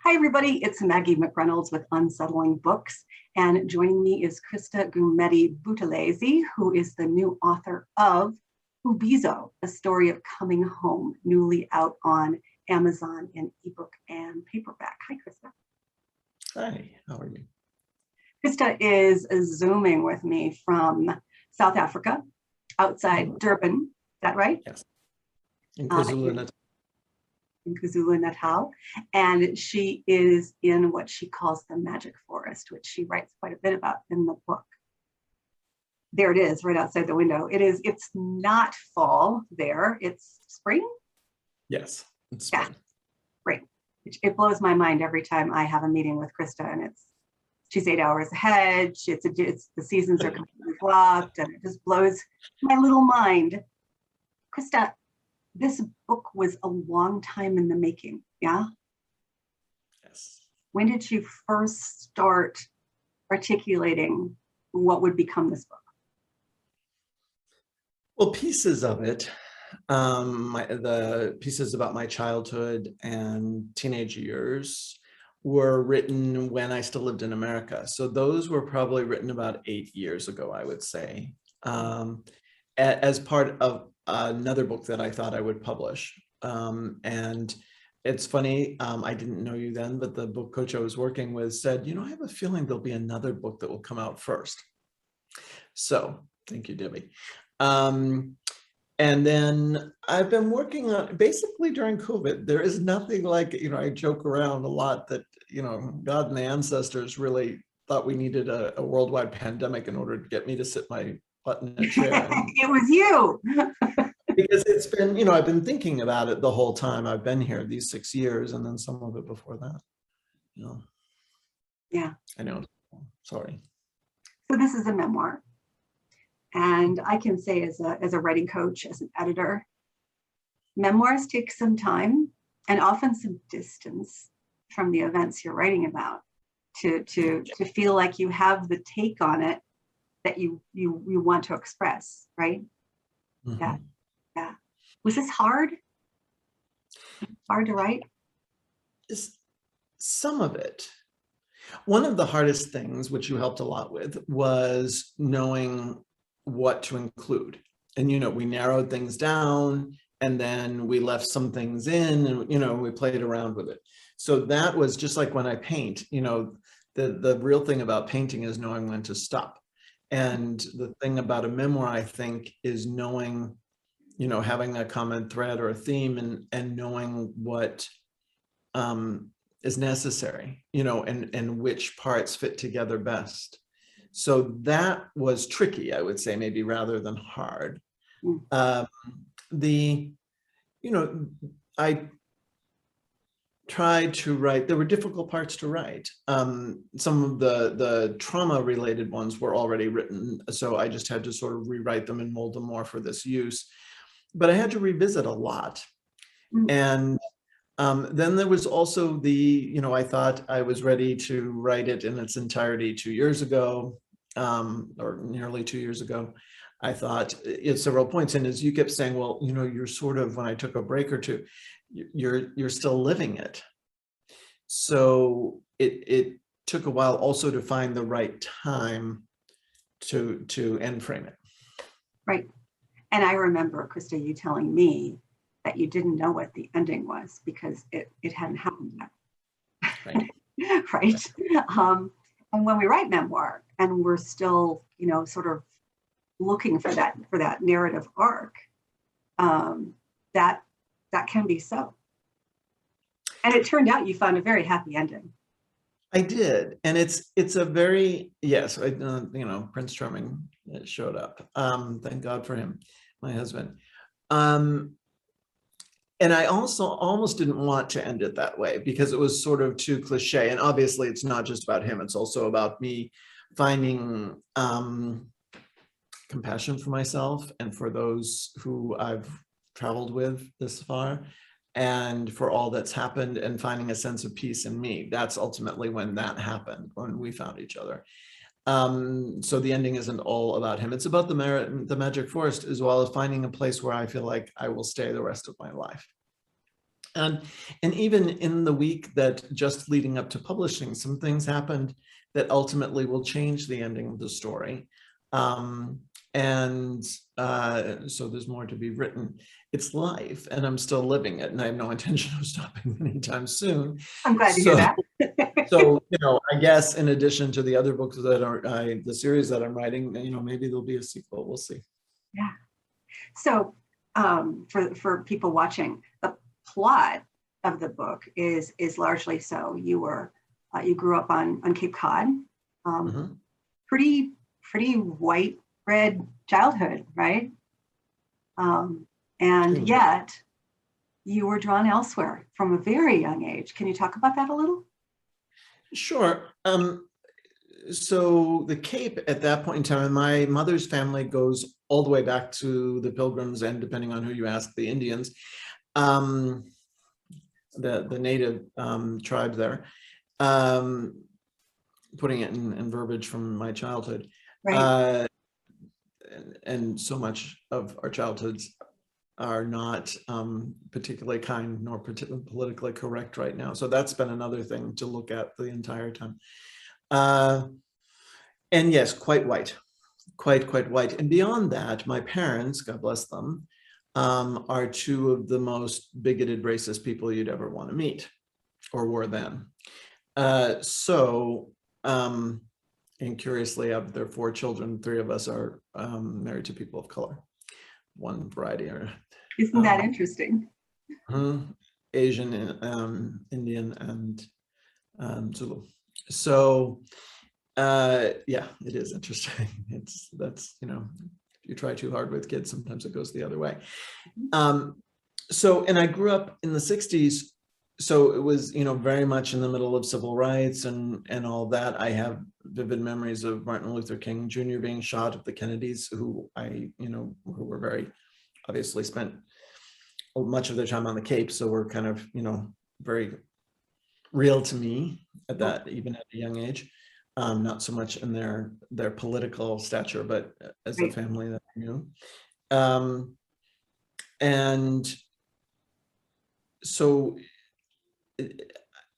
Hi, everybody. It's Maggie McReynolds with Unsettling Books. And joining me is Krista Gumetti-Buthelezi, who is the new author of UBIZO, A Story of Coming Home, newly out on Amazon in ebook and paperback. Hi, Krista. Hi, how are you? Krista is Zooming with me from South Africa, outside Durban. Is that right? Yes. In KwaZulu-Natal. In KwaZulu-Natal, and she is in what she calls the magic forest, which she writes quite a bit about in the book. There it is, right outside the window. It's not fall there, it's spring? Yes, it's spring. Yeah, great. It blows my mind every time I have a meeting with Krista, and she's 8 hours ahead. The seasons are completely blocked, and it just blows my little mind. Krista, this book was a long time in the making, yeah? Yes. When did you first start articulating what would become this book? Well, pieces of it, the pieces about my childhood and teenage years were written when I still lived in America. So those were probably written about 8 years ago, I would say, as part of another book that I thought I would publish. And it's funny, I didn't know you then, but the book coach I was working with said, I have a feeling there'll be another book that will come out first. So thank you, Debbie. And then I've been working on, basically during COVID, there is nothing like, I joke around a lot that, God and the ancestors really thought we needed a worldwide pandemic in order to get me to sit my butt in a chair. It was you. Because it's been, I've been thinking about it the whole time I've been here, these 6 years, and then some of it before that. Yeah. I know. Sorry. So this is a memoir. And I can say as a writing coach, as an editor, memoirs take some time and often some distance from the events you're writing about to feel like you have the take on it that you want to express, right? Mm-hmm. Yeah. Was this hard? Hard to write? Some of it. One of the hardest things, which you helped a lot with, was knowing what to include. And, we narrowed things down, and then we left some things in, and, we played around with it. So that was just like when I paint, the real thing about painting is knowing when to stop. And the thing about a memoir, I think, is knowing, having a common thread or a theme, and knowing what is necessary, and which parts fit together best. So that was tricky, I would say, maybe rather than hard. I tried to write, there were difficult parts to write. Some of the trauma related ones were already written, so I just had to sort of rewrite them and mold them more for this use. But I had to revisit a lot. And then there was also I thought I was ready to write it in its entirety 2 years ago, or nearly 2 years ago. I thought at several points, and as you kept saying, well, you're sort of, when I took a break or two, you're still living it. So it took a while also to find the right time to end frame it. Right. And I remember, Krista, you telling me that you didn't know what the ending was because it hadn't happened yet. Right. Right. And when we write memoir and we're still, sort of looking for that narrative arc, that can be so. And it turned out you found a very happy ending. I did, and it's a very, yes, Prince Charming showed up. Thank God for him, my husband. And I also almost didn't want to end it that way because it was sort of too cliche. And obviously it's not just about him, it's also about me finding compassion for myself and for those who I've traveled with this far, and for all that's happened, and finding a sense of peace in me. That's ultimately when that happened, when we found each other. So the ending isn't all about him. It's about the magic forest, as well as finding a place where I feel like I will stay the rest of my life. And even in the week that just leading up to publishing, some things happened that ultimately will change the ending of the story. And so there's more to be written. It's life, and I'm still living it, and I have no intention of stopping anytime soon. I'm glad to hear that. So, I guess in addition to the other books that are the series that I'm writing, maybe there'll be a sequel. We'll see. Yeah. So for people watching, the plot of the book is largely so. You grew up on Cape Cod, pretty white bread childhood, right? And yet you were drawn elsewhere from a very young age. Can you talk about that a little? Sure. So the Cape at that point in time, my mother's family goes all the way back to the Pilgrims, and depending on who you ask, the Indians, the native tribe there, putting it in verbiage from my childhood. Right. And so much of our childhoods are not particularly kind nor politically correct right now. So that's been another thing to look at the entire time. And yes, quite white, quite white. And beyond that, my parents, God bless them, are two of the most bigoted, racist people you'd ever want to meet, or were then. And curiously, of their 4 children, 3 of us are married to people of color, one variety. Isn't that interesting? Asian, Indian, and Zulu. So yeah, it is interesting. That's if you try too hard with kids, sometimes it goes the other way. And I grew up in the 60s, so it was very much in the middle of civil rights and all that. I have vivid memories of Martin Luther King Jr. being shot, of the Kennedys, who who were very obviously spent much of their time on the Cape, so were kind of very real to me at that, even at a young age. Not so much in their political stature, but as a family that I knew. And so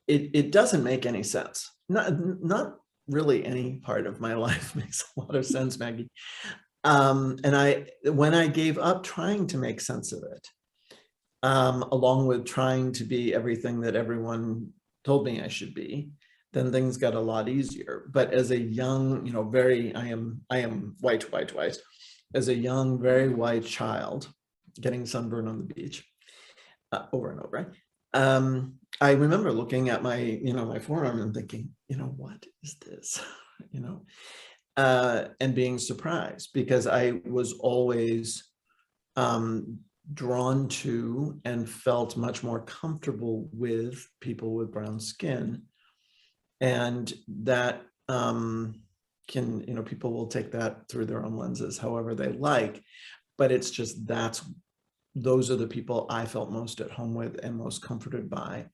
it doesn't make any sense. Not really any part of my life makes a lot of sense, Maggie. And when I gave up trying to make sense of it, along with trying to be everything that everyone told me I should be, then things got a lot easier. But as a young, I am white. As a young, very white child, getting sunburned on the beach over and over, I remember looking at my, my forearm and thinking, what is this? And being surprised, because I was always drawn to and felt much more comfortable with people with brown skin. And that people will take that through their own lenses however they like, but it's just those are the people I felt most at home with and most comforted by.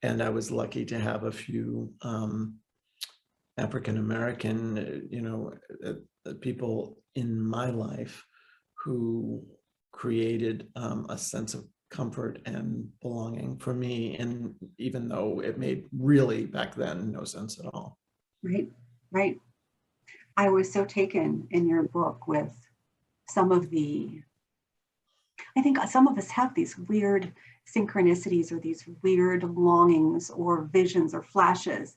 And I was lucky to have a few African-American, people in my life who created a sense of comfort and belonging for me. And even though it made really back then no sense at all. Right. I was so taken in your book with I think some of us have these weird synchronicities or these weird longings or visions or flashes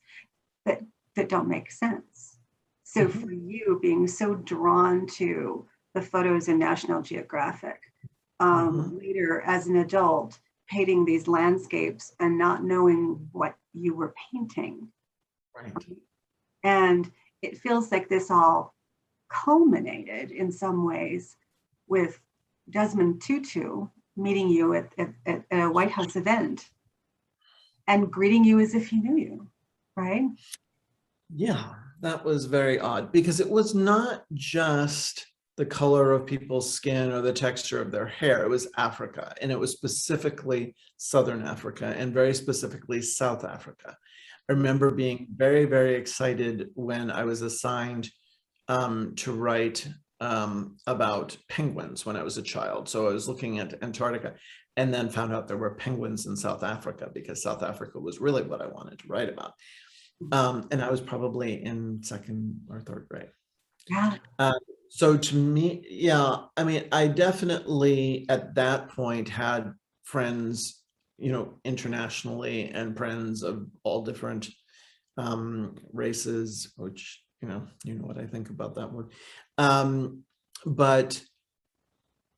that don't make sense. So for you, being so drawn to the photos in National Geographic, later as an adult, painting these landscapes and not knowing what you were painting. Right. And it feels like this all culminated in some ways with Desmond Tutu meeting you at a White House event and greeting you as if he knew you, right? Yeah, that was very odd, because it was not just the color of people's skin or the texture of their hair. It was Africa, and it was specifically Southern Africa, and very specifically South Africa. I remember being very, very excited when I was assigned to write about penguins when I was a child. So I was looking at Antarctica, and then found out there were penguins in South Africa, because South Africa was really what I wanted to write about. And I was probably in 2nd or 3rd grade. Yeah. So to me, yeah, I mean, I definitely at that point had friends, internationally, and friends of all different races, which, you know what I think about that word. But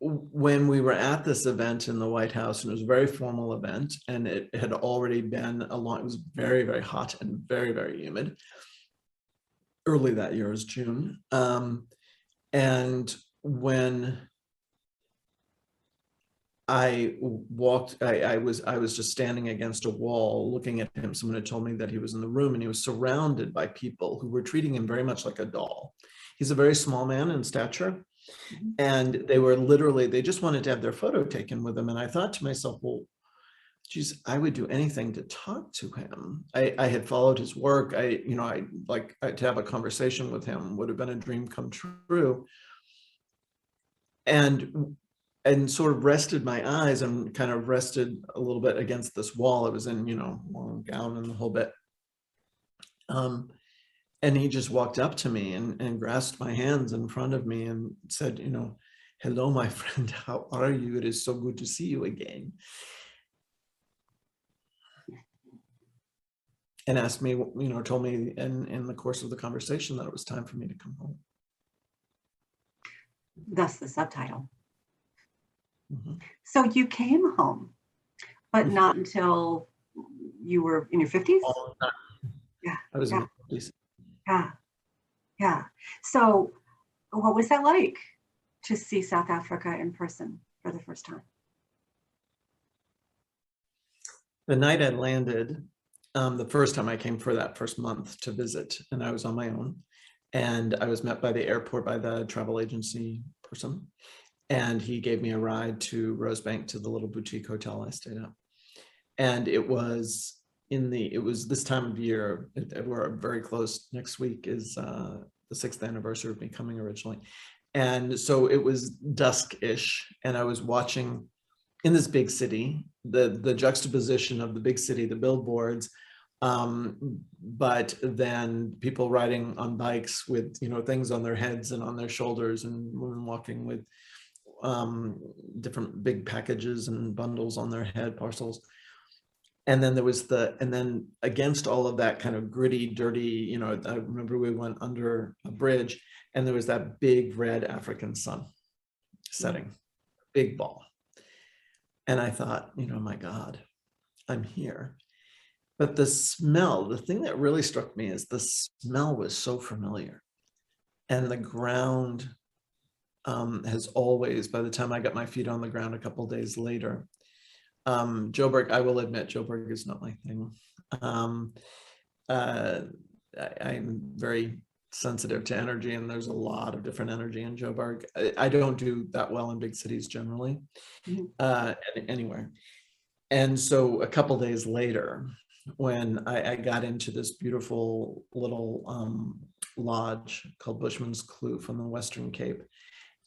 when we were at this event in the White House, and it was a very formal event, and it had already been it was very, very hot and very, very humid. Early that year, was June. And when I walked, I was just standing against a wall looking at him. Someone had told me that he was in the room, and he was surrounded by people who were treating him very much like a doll. He's a very small man in stature. And they just wanted to have their photo taken with him. And I thought to myself, well, geez, I would do anything to talk to him. I had followed his work. I like to have a conversation with him would have been a dream come true. And sort of rested my eyes and kind of rested a little bit against this wall. It was in, long gown and the whole bit. And he just walked up to me and grasped my hands in front of me and said, hello, my friend, how are you? It is so good to see you again. And asked me, told me in the course of the conversation that it was time for me to come home. Thus the subtitle. Mm-hmm. So you came home, but not until you were in your 50s? Yeah. I was in my 50s. Yeah. So what was that like to see South Africa in person for the first time? The night I landed, the first time I came for that first month to visit, and I was on my own, and I was met by the airport by the travel agency person, and he gave me a ride to Rosebank, to the little boutique hotel I stayed at. And it was this time of year. We're very close. Next week is the 6th anniversary of me coming originally. And so it was dusk-ish, and I was watching in this big city, the juxtaposition of the big city, the billboards, but then people riding on bikes with, things on their heads and on their shoulders, and women walking with different big packages and bundles on their head, parcels. And then and then against all of that kind of gritty, dirty, I remember we went under a bridge, and there was that big red African sun setting, big ball. And I thought, my God, I'm here. But the smell, the thing that really struck me is the smell was so familiar. And the ground has always, by the time I got my feet on the ground a couple of days later, Joburg, I will admit, Joburg is not my thing. I'm very sensitive to energy, and there's a lot of different energy in Joburg. I don't do that well in big cities generally, anywhere. And so a couple days later, when I got into this beautiful little lodge called Bushman's Kloof on the Western Cape,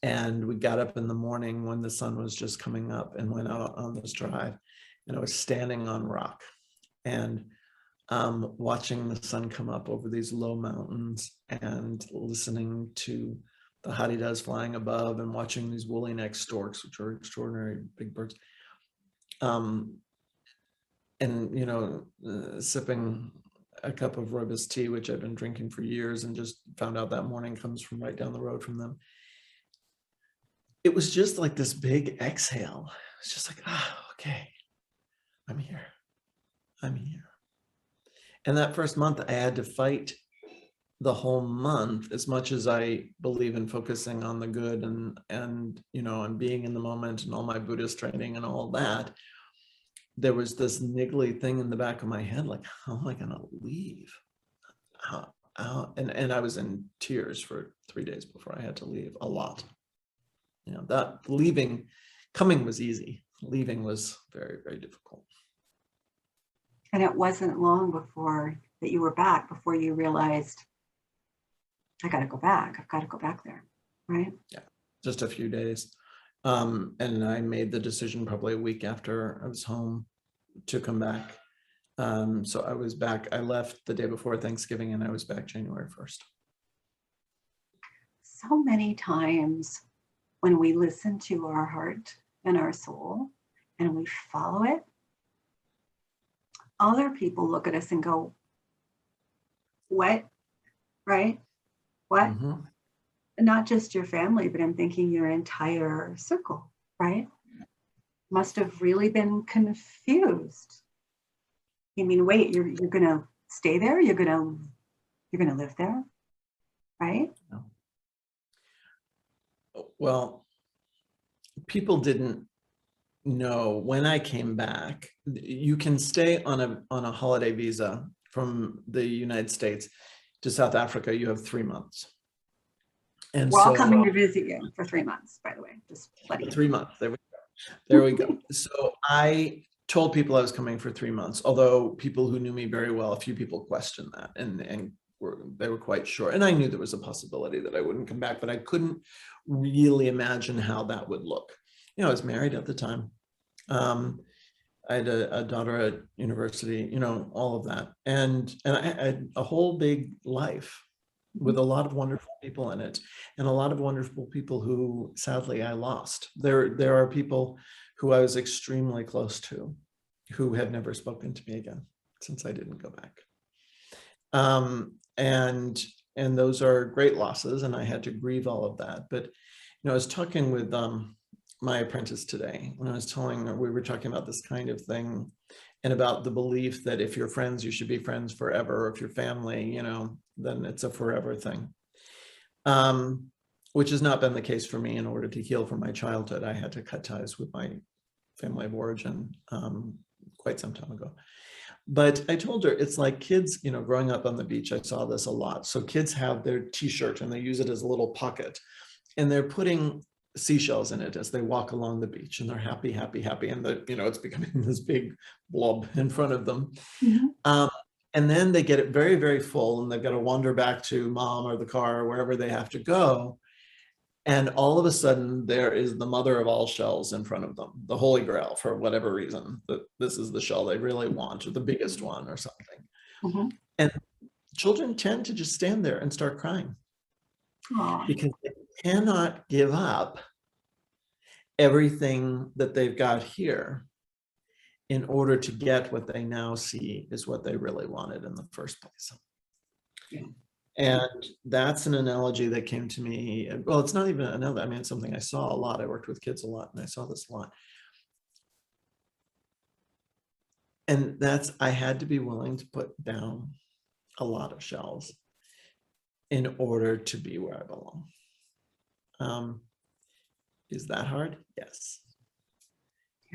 and we got up in the morning when the sun was just coming up and went out on this drive, and I was standing on rock and watching the sun come up over these low mountains, and listening to the hadidas flying above, and watching these woolly-necked storks, which are extraordinary big birds, and sipping a cup of rooibos tea, which I've been drinking for years, and just found out that morning comes from right down the road from them. It was just like this big exhale. It's just like, okay, I'm here. And that first month, I had to fight the whole month, as much as I believe in focusing on the good and being in the moment and all my Buddhist training and all that. There was this niggly thing in the back of my head, like, how am I going to leave? And I was in tears for 3 days before I had to leave, a lot. That coming was easy. Leaving was very, very difficult. And it wasn't long before that you were back, before you realized, I got to go back. I've got to go back there, right? Yeah, just a few days. And I made the decision probably a week after I was home to come back. So I was back, I left the day before Thanksgiving and I was back January 1st. So many times when we listen to our heart and our soul and we follow it, other people look at us and go, what, right? What? Mm-hmm. Not just your family, but I'm thinking your entire circle, right? Must have really been confused. You mean, wait, you're gonna stay there? You're gonna live there, right? No. Well, people didn't know when I came back. You can stay on a holiday visa from the United States to South Africa. You have 3 months. And We're all so coming to visit you for 3 months, by the way. Just letting you know. 3 months. There we go. So I told people I was coming for 3 months, although people who knew me very well, a few people questioned that and they were quite sure. And I knew there was a possibility that I wouldn't come back, but I couldn't really imagine how that would look. I was married at the time. I had a daughter at university, all of that. And I had a whole big life with a lot of wonderful people in it, and a lot of wonderful people who sadly I lost. There are people who I was extremely close to who have never spoken to me again since I didn't go back. And those are great losses, and I had to grieve all of that. But I was talking with my apprentice today, and we were talking about this kind of thing, and about the belief that if you're friends, you should be friends forever. Or if you're family, then it's a forever thing. Which has not been the case for me. In order to heal from my childhood, I had to cut ties with my family of origin quite some time ago. But I told her, it's like kids, growing up on the beach, I saw this a lot. So kids have their t-shirt and they use it as a little pocket, and they're putting seashells in it as they walk along the beach, and they're happy, happy, happy. And it's becoming this big blob in front of them. Mm-hmm. And then they get it very, very full, and they've got to wander back to mom or the car or wherever they have to go. And all of a sudden, there is the mother of all shells in front of them, the Holy Grail, for whatever reason, that this is the shell they really want, or the biggest one or something. Mm-hmm. And children tend to just stand there and start crying. Aww. Because they cannot give up everything that they've got here in order to get what they now see is what they really wanted in the first place. Yeah. And that's an analogy that came to me. Well, it's not even another. I mean, it's something I saw a lot. I worked with kids a lot, and I saw this a lot. And I had to be willing to put down a lot of shells in order to be where I belong. Is that hard? Yes.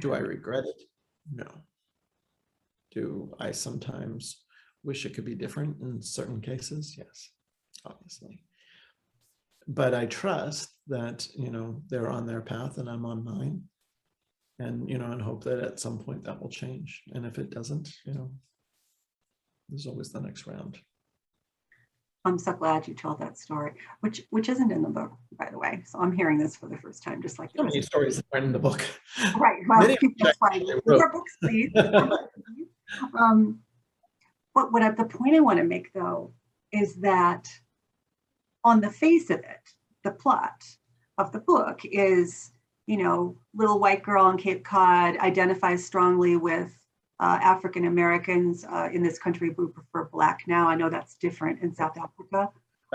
Do I regret it? No. Do I sometimes wish it could be different in certain cases? Yes, obviously. But I trust that, they're on their path and I'm on mine. And, and hope that at some point that will change. And if it doesn't, there's always the next round. I'm so glad you told that story, which isn't in the book, by the way. So I'm hearing this for the first time, just like so many stories aren't in the book. Right. Well, that's why more books, please. The point I want to make, though, is that on the face of it, the plot of the book is, little white girl on Cape Cod identifies strongly with African Americans in this country. We prefer Black now. I know that's different in South Africa.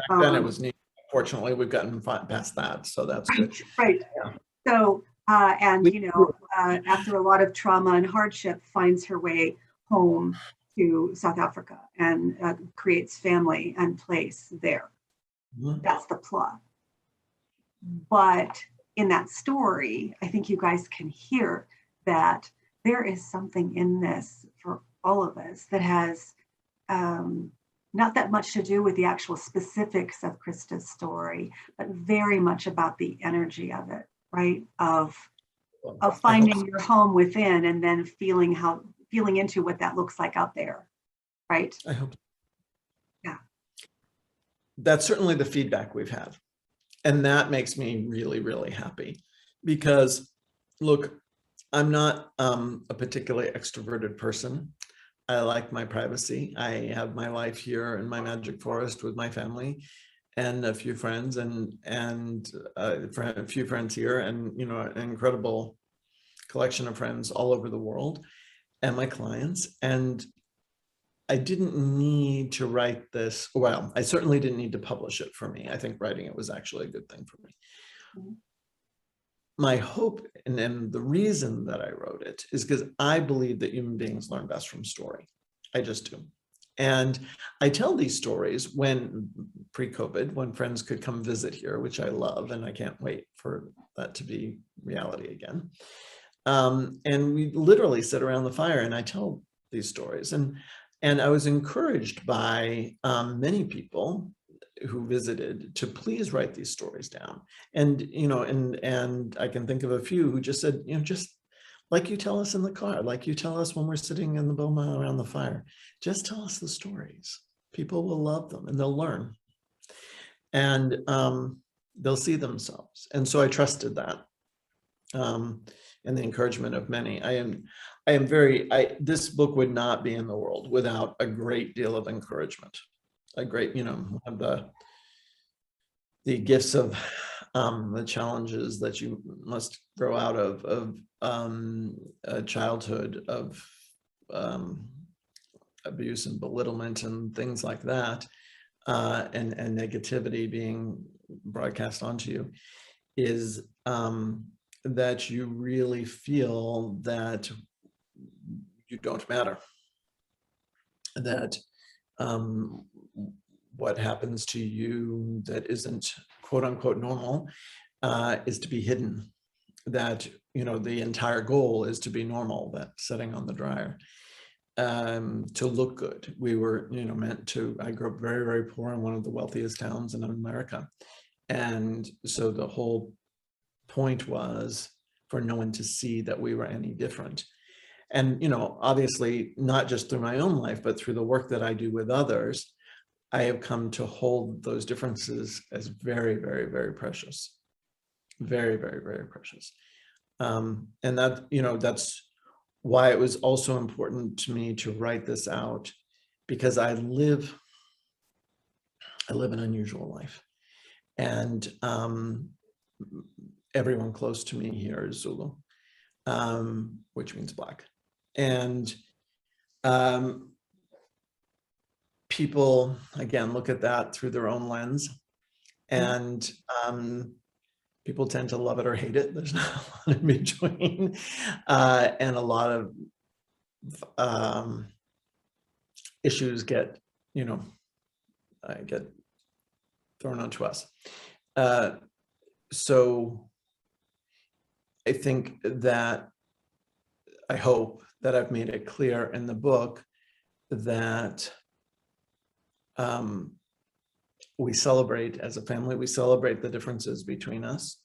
Back then it was neat. Fortunately, we've gotten past that, so that's right, good. Right. Yeah. So, after a lot of trauma and hardship, finds her way home to South Africa and creates family and place there. Mm-hmm. That's the plot. But in that story, I think you guys can hear that there is something in this for all of us that has not that much to do with the actual specifics of Krista's story, but very much about the energy of it, right? Of finding your home within and then feeling into what that looks like out there, right? I hope. Yeah. That's certainly the feedback we've had. And that makes me really, really happy. because look, I'm not a particularly extroverted person. I like my privacy. I have my life here in my magic forest with my family and a few friends, and a few friends here, and an incredible collection of friends all over the world, and my clients. And I didn't need to write this. Well, I certainly didn't need to publish it for me. I think writing it was actually a good thing for me. Mm-hmm. My hope, and the reason that I wrote it, is because I believe that human beings learn best from story. I just do. And I tell these stories when pre-COVID, when friends could come visit here, which I love, and I can't wait for that to be reality again. And we literally sit around the fire and I tell these stories. And I was encouraged by many people who visited to please write these stories down. And, and I can think of a few who just said, just like you tell us in the car, like you tell us when we're sitting in the boma around the fire, just tell us the stories. People will love them and they'll learn. And they'll see themselves. And so I trusted that. And the encouragement of many. This book would not be in the world without a great deal of encouragement. A great, the gifts of the challenges that you must grow out of a childhood of abuse and belittlement and things like that, and negativity being broadcast onto you, is that you really feel that you don't matter, that what happens to you that isn't quote unquote normal is to be hidden, that the entire goal is to be normal, that sitting on the dryer, to look good. We were meant to. I grew up very, very poor in one of the wealthiest towns in America, and so the whole point was for no one to see that we were any different. And obviously not just through my own life, but through the work that I do with others, I have come to hold those differences as very, very, very precious. Very, very, very precious. And that, that's why it was also important to me to write this out, because I live an unusual life. And everyone close to me here is Zulu, which means Black. And people, again, look at that through their own lens, and people tend to love it or hate it. There's not a lot in between, and a lot of issues get, get thrown onto us. So I think that, I hope that I've made it clear in the book that we celebrate as a family, we celebrate the differences between us.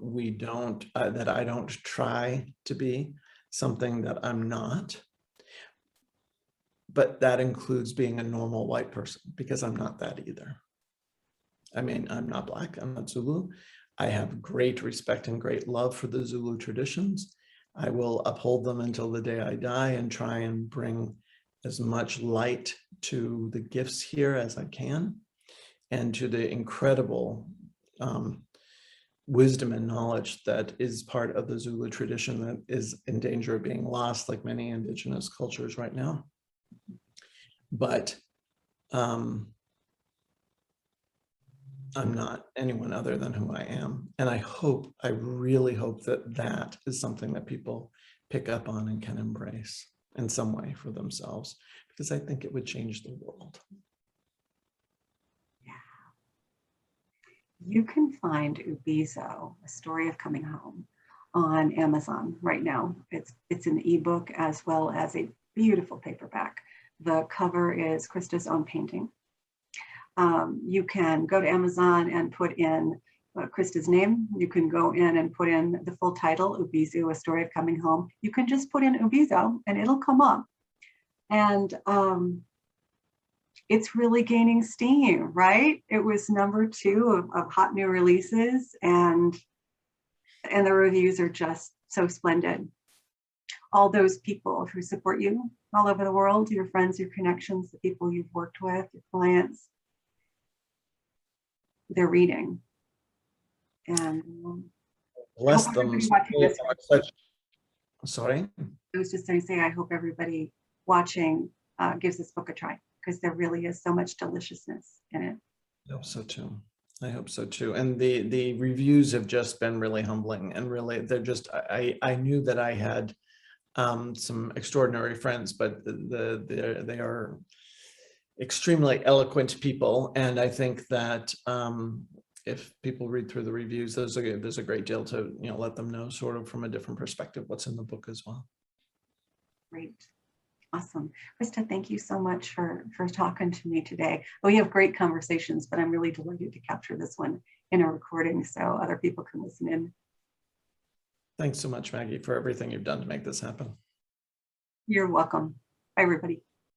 We don't, that I don't try to be something that I'm not, but that includes being a normal white person, because I'm not that either. I mean, I'm not Black, I'm not Zulu. I have great respect and great love for the Zulu traditions. I will uphold them until the day I die and try and bring as much light to the gifts here as I can, and to the incredible wisdom and knowledge that is part of the Zulu tradition that is in danger of being lost, like many indigenous cultures right now. But I'm not anyone other than who I am. And I really hope that that is something that people pick up on and can embrace in some way for themselves, because I think it would change the world. Yeah. You can find UBIZO, A Story of Coming Home, on Amazon right now. It's an ebook as well as a beautiful paperback. The cover is Krista's own painting. You can go to Amazon and put in Krista's name. You can go in and put in the full title, UBIZO, A Story of Coming Home. You can just put in UBIZO and it'll come up. And it's really gaining steam, right? It was #2 of hot new releases. And And the reviews are just so splendid. All those people who support you all over the world, your friends, your connections, the people you've worked with, your clients, they're reading. And Bless I hope them. everybody watching this. Sorry? I was just going to say, I hope everybody watching gives this book a try, because there really is so much deliciousness in it. I hope so too. I hope so too. And the reviews have just been really humbling, and really they're just, I knew that I had some extraordinary friends, but they are extremely eloquent people. And I think that if people read through the reviews, there's a great deal to, let them know sort of from a different perspective what's in the book as well. Great. Awesome. Krista, thank you so much for talking to me today. We have great conversations, but I'm really delighted to capture this one in a recording so other people can listen in. Thanks so much, Maggie, for everything you've done to make this happen. You're welcome. Bye, everybody.